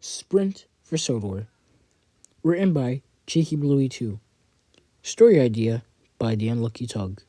Sprint for Sodor. Written by Cheeky Bluey 2. Story idea by The Unlucky Tug.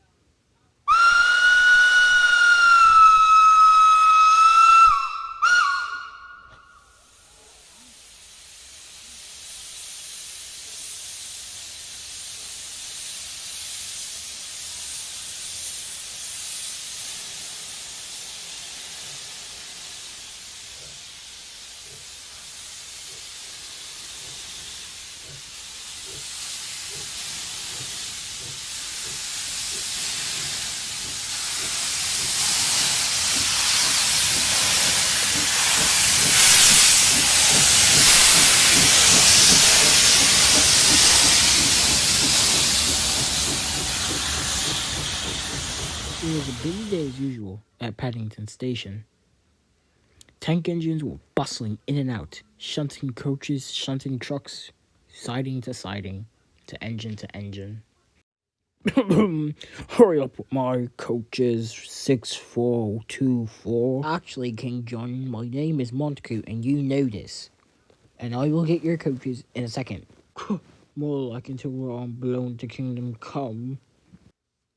It was a busy day as usual at Paddington Station. Tank engines were bustling in and out, shunting coaches, shunting trucks, siding to engine. Hurry up with my coaches, 6424. Actually, King John, my name is Montague, and you know this. And I will get your coaches in a second. More like until we're all blown to kingdom come.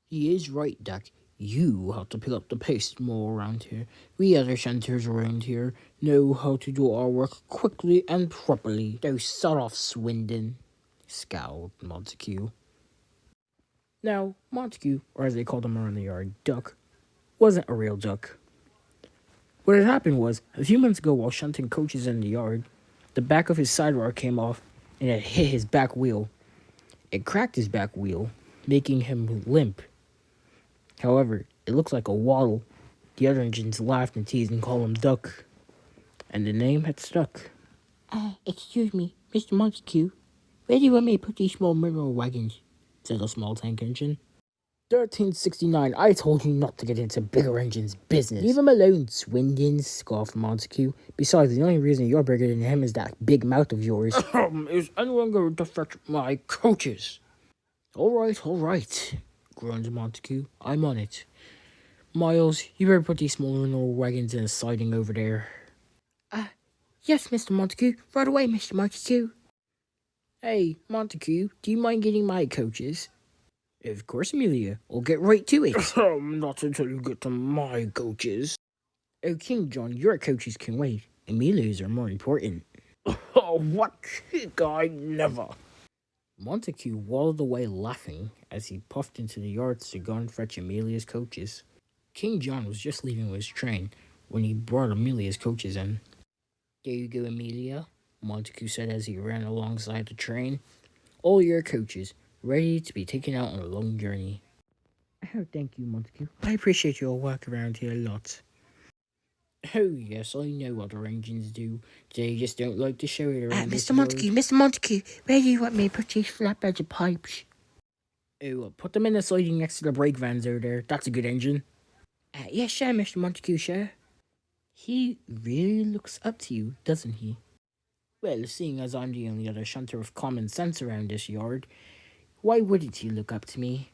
He is right, Duck. You have to pick up the pace more around here. We other shunters around here know how to do our work quickly and properly. So start off, Swindon, scowled Montague. Now, Montague, or as they called him around the yard, Duck, wasn't a real duck. What had happened was, a few months ago while shunting coaches in the yard, the back of his sidewalk came off and it hit his back wheel. It cracked his back wheel, making him limp. However, it looks like a waddle. The other engines laughed and teased and called him Duck. And the name had stuck. Excuse me, Mr. Montague. Where do you want me to put these small mineral wagons? Said a small tank engine. 1369, I told you not to get into bigger engines' business. Leave him alone, Swindon, scoffed Montague. Besides, the only reason you're bigger than him is that big mouth of yours. Is anyone going to fetch my coaches? All right, groaned Montague. I'm on it. Miles, you better put these small mineral wagons in a siding over there. Yes, Mr. Montague. Right away, Mr. Montague. Hey, Montague, do you mind getting my coaches? Of course, Amelia. I'll get right to it. Not until you get to my coaches. Oh, King John, your coaches can wait. Amelia's are more important. Oh, what guy never. Montague waddled away laughing as he puffed into the yards to go and fetch Amelia's coaches. King John was just leaving with his train when he brought Amelia's coaches in. There you go, Amelia, Montague said as he ran alongside the train. All your coaches, ready to be taken out on a long journey. Oh, thank you, Montague. I appreciate your work around here a lot. Oh, yes, I know other engines do. They just don't like to show it around this road. Mr. Montague, where do you want me to put these flatbeds of pipes? Oh, put them in the siding next to the brake vans over there. That's a good engine. Yes, sure, Mr. Montague, sure. He really looks up to you, doesn't he? Well, seeing as I'm the only other shunter of common sense around this yard, why wouldn't he look up to me?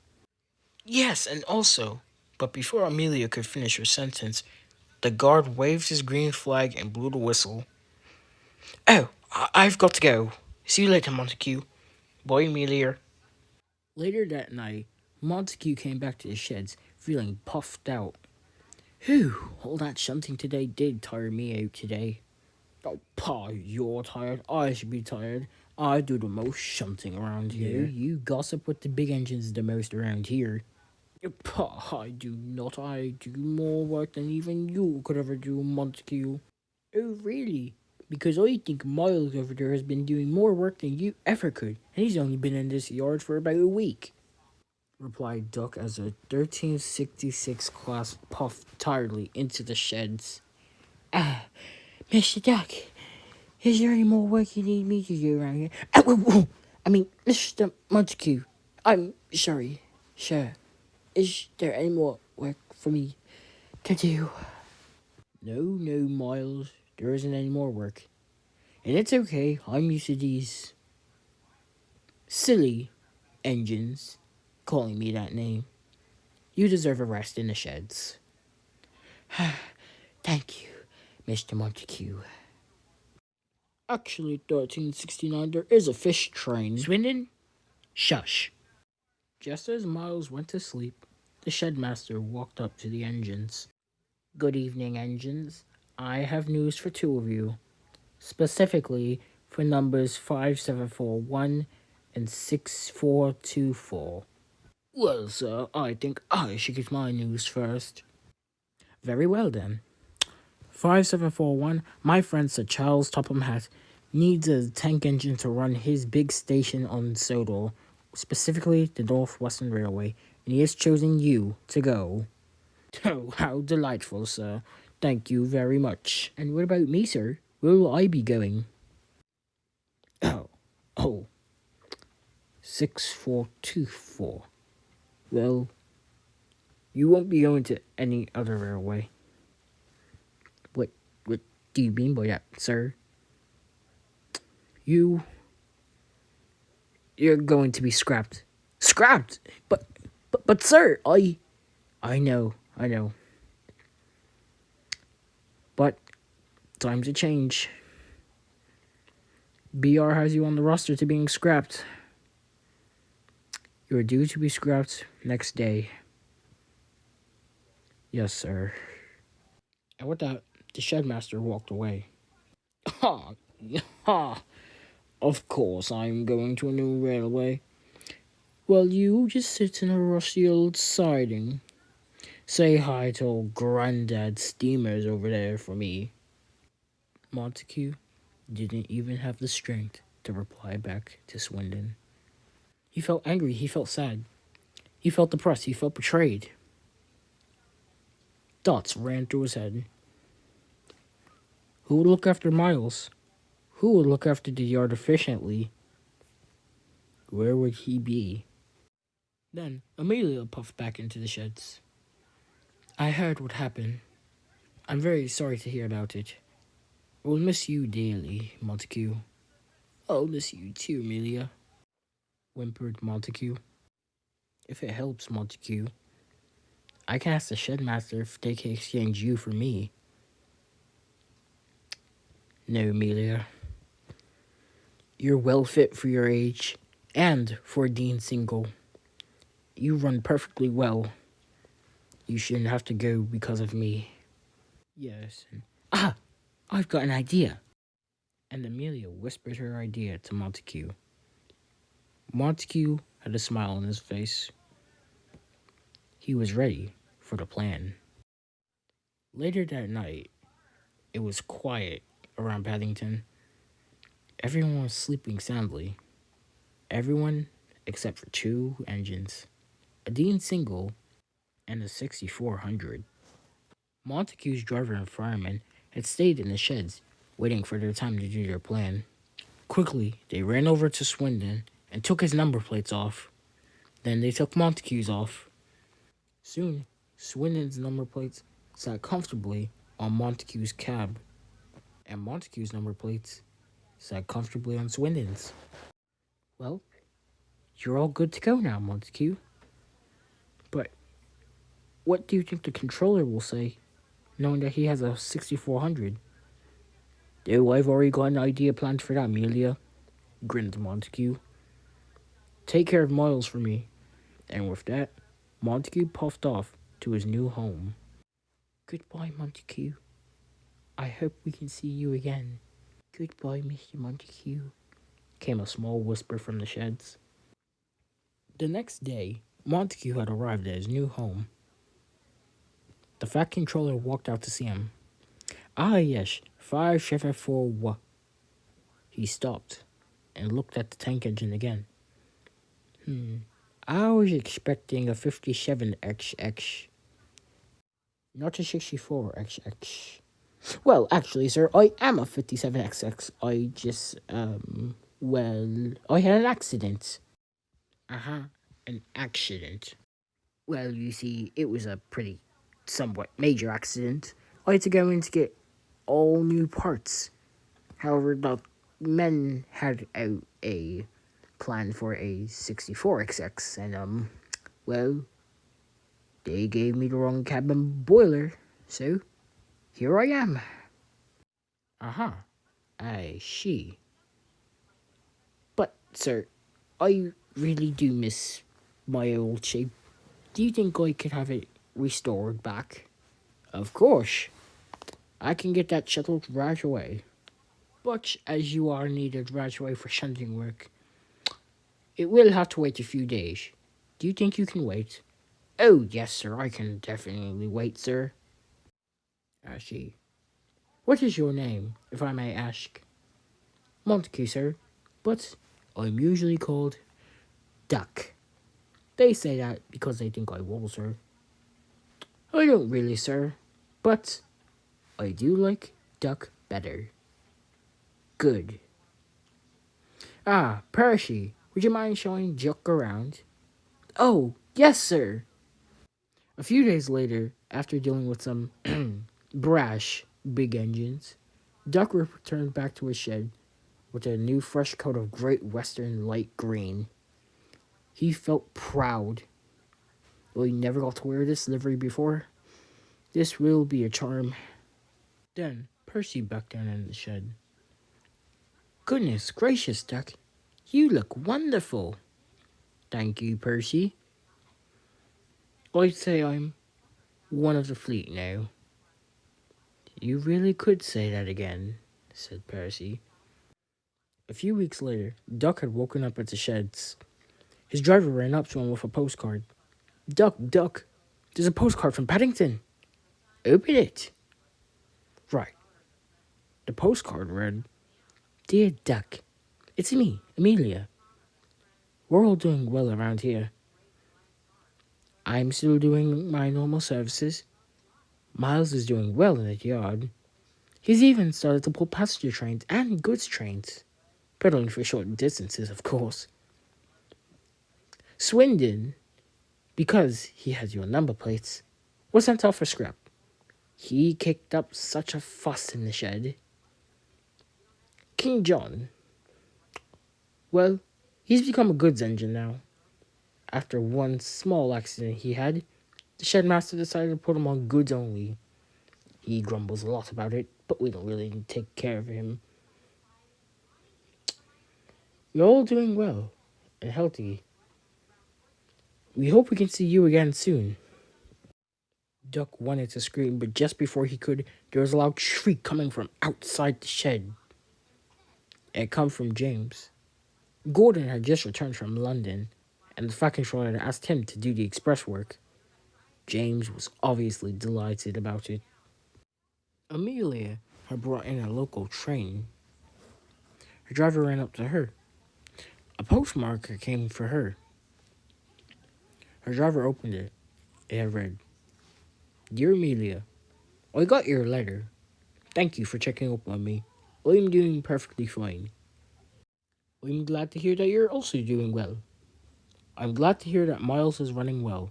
Yes, and also, but before Amelia could finish her sentence, the guard waved his green flag and blew the whistle. Oh, I've got to go. See you later, Montague. Bye, Amelia. Later that night, Montague came back to the sheds, feeling puffed out. Whew, all that shunting today did tire me out today. Oh, Pa, you're tired. I should be tired. I do the most shunting around here. You gossip with the big engines the most around here. Pa, I do not. I do more work than even you could ever do, Montague. Oh, really? Because I think Miles over there has been doing more work than you ever could, and he's only been in this yard for about a week, replied Duck as a 1366 class puffed tiredly into the sheds. Mr. Duck, is there any more work you need me to do around here? Mr. Montague, I'm sorry, sir. Is there any more work for me to do? No, Miles. There isn't any more work. And it's okay. I'm used to these silly engines calling me that name. You deserve a rest in the sheds. Thank you, Mr. Montague. Actually, 1369, there is a fish train. Swindon? Shush. Just as Miles went to sleep, the shedmaster walked up to the engines. Good evening, engines. I have news for two of you, specifically for numbers 5741 and 6424. Well, sir, I think I should get my news first. Very well, then. 5741, my friend Sir Charles Topham Hatt needs a tank engine to run his big station on Sodor, specifically the Northwestern Railway, and he has chosen you to go. Oh, how delightful, sir. Thank you very much. And what about me, sir? Where will I be going? Oh, 6424. Well, you won't be going to any other railway. What do you mean by that, sir? You're going to be scrapped. Scrapped? But sir, I know. But times a change. BR has you on the roster to being scrapped. You're due to be scrapped next day. Yes, sir. And with that, the shedmaster walked away. Ha! Ha! Of course I'm going to a new railway. Well, you just sit in a rusty old siding. Say hi to old Granddad Steamers over there for me. Montague didn't even have the strength to reply back to Swindon. He felt angry, he felt sad. He felt depressed, he felt betrayed. Thoughts ran through his head. Who would look after Miles? Who would look after the yard efficiently? Where would he be? Then Amelia puffed back into the sheds. I heard what happened. I'm very sorry to hear about it. I will miss you dearly, Montague. I'll miss you too, Amelia, whimpered Montague. If it helps, Montague, I can ask the shedmaster if they can exchange you for me. No, Amelia. You're well fit for your age, and for a Dean single. You run perfectly well. You shouldn't have to go because of me. Yes. I've got an idea. And Amelia whispered her idea to Montague. Montague had a smile on his face. He was ready for the plan. Later that night, it was quiet around Paddington. Everyone was sleeping soundly. Everyone except for two engines, a Dean single and a 6400. Montague's driver and fireman had stayed in the sheds, waiting for their time to do their plan. Quickly, they ran over to Swindon and took his number plates off. Then they took Montague's off. Soon, Swindon's number plates sat comfortably on Montague's cab, and Montague's number plates sat comfortably on Swindon's. Well, you're all good to go now, Montague. But what do you think the controller will say, knowing that he has a 6400? Oh, I've already got an idea planned for that, Amelia, grinned Montague. Take care of Miles for me. And with that, Montague puffed off to his new home. Goodbye, Montague. I hope we can see you again. Goodbye, Mr. Montague, came a small whisper from the sheds. The next day, Montague had arrived at his new home. The Fat Controller walked out to see him. Ah, yes, 5741. He stopped and looked at the tank engine again. I was expecting a 57XX, not a 64XX. Well, actually, sir, I am a 57XX. I just, I had an accident. An accident. Well, you see, it was a pretty, somewhat major accident. I had to go in to get all new parts. However, the men had out a plan for a 64XX, and, well, they gave me the wrong cabin boiler, so here I am. I see. But, sir, I really do miss my old shape. Do you think I could have it restored back? Of course. I can get that shuttled right away. But as you are needed right away for shunting work, it will have to wait a few days. Do you think you can wait? Oh, yes, sir. I can definitely wait, sir. I see. What is your name, if I may ask? Montague, sir. But I'm usually called Duck. They say that because they think I will, sir. I don't really, sir. But I do like Duck better. Good. Ah, Percy, would you mind showing Duck around? Oh, yes, sir. A few days later, after dealing with some brash big engines, Duck returned back to his shed with a new fresh coat of Great Western light green. He felt proud. Well, he never got to wear this livery before. This will be a charm. Then Percy backed down in the shed. Goodness gracious, Duck. You look wonderful. Thank you, Percy. I'd say I'm one of the fleet now. You really could say that again, said Percy. A few weeks later, Duck had woken up at the sheds. His driver ran up to him with a postcard. Duck, Duck, there's a postcard from Paddington. Open it. Right. The postcard read, Dear Duck, it's me, Amelia. We're all doing well around here. I'm still doing my normal services. Miles is doing well in the yard. He's even started to pull passenger trains and goods trains. But only for short distances, of course. Swindon, because he has your number plates, was sent off for scrap. He kicked up such a fuss in the shed. King John, well, he's become a goods engine now. After one small accident he had, the shed master decided to put him on goods only. He grumbles a lot about it, but we don't really take care of him. We're all doing well and healthy. We hope we can see you again soon. Duck wanted to scream, but just before he could, there was a loud shriek coming from outside the shed. It come from James. Gordon had just returned from London, and the fat controller had asked him to do the express work. James was obviously delighted about it. Amelia had brought in a local train. Her driver ran up to her. A postmarker came for her. Her driver opened it. It had read, Dear Amelia, I got your letter. Thank you for checking up on me. I'm doing perfectly fine. I'm glad to hear that you're also doing well. I'm glad to hear that Miles is running well.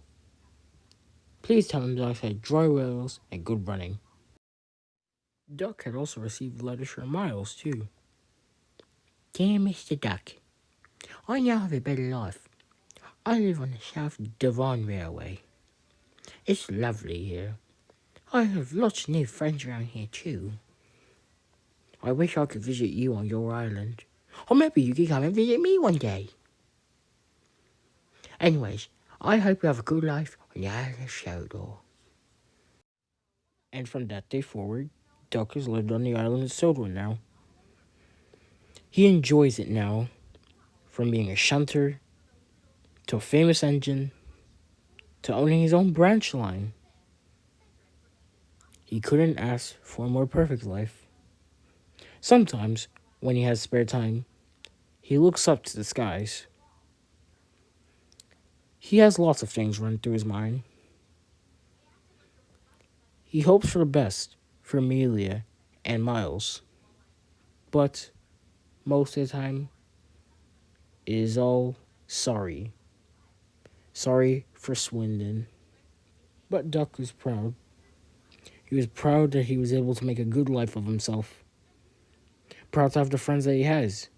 Please tell him that I said dry wells and good running. Duck had also received letters from Miles, too. Dear Mr. Duck, I now have a better life. I live on the South Devon Railway. It's lovely here. I have lots of new friends around here, too. I wish I could visit you on your island. Or maybe you could come and visit me one day. Anyways, I hope you have a good life on the island of Sodor. And from that day forward, Duck has lived on the island of Sodor now. He enjoys it now, from being a shunter, to a famous engine, to owning his own branch line. He couldn't ask for a more perfect life. Sometimes, when he has spare time, he looks up to the skies. He has lots of things run through his mind. He hopes for the best for Amelia and Miles. But most of the time, it is all sorry. Sorry for Swindon. But Duck was proud. He was proud that he was able to make a good life of himself. Proud to have the friends that he has.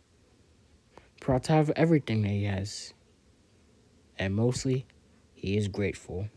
Proud to have everything that he has. And mostly, he is grateful.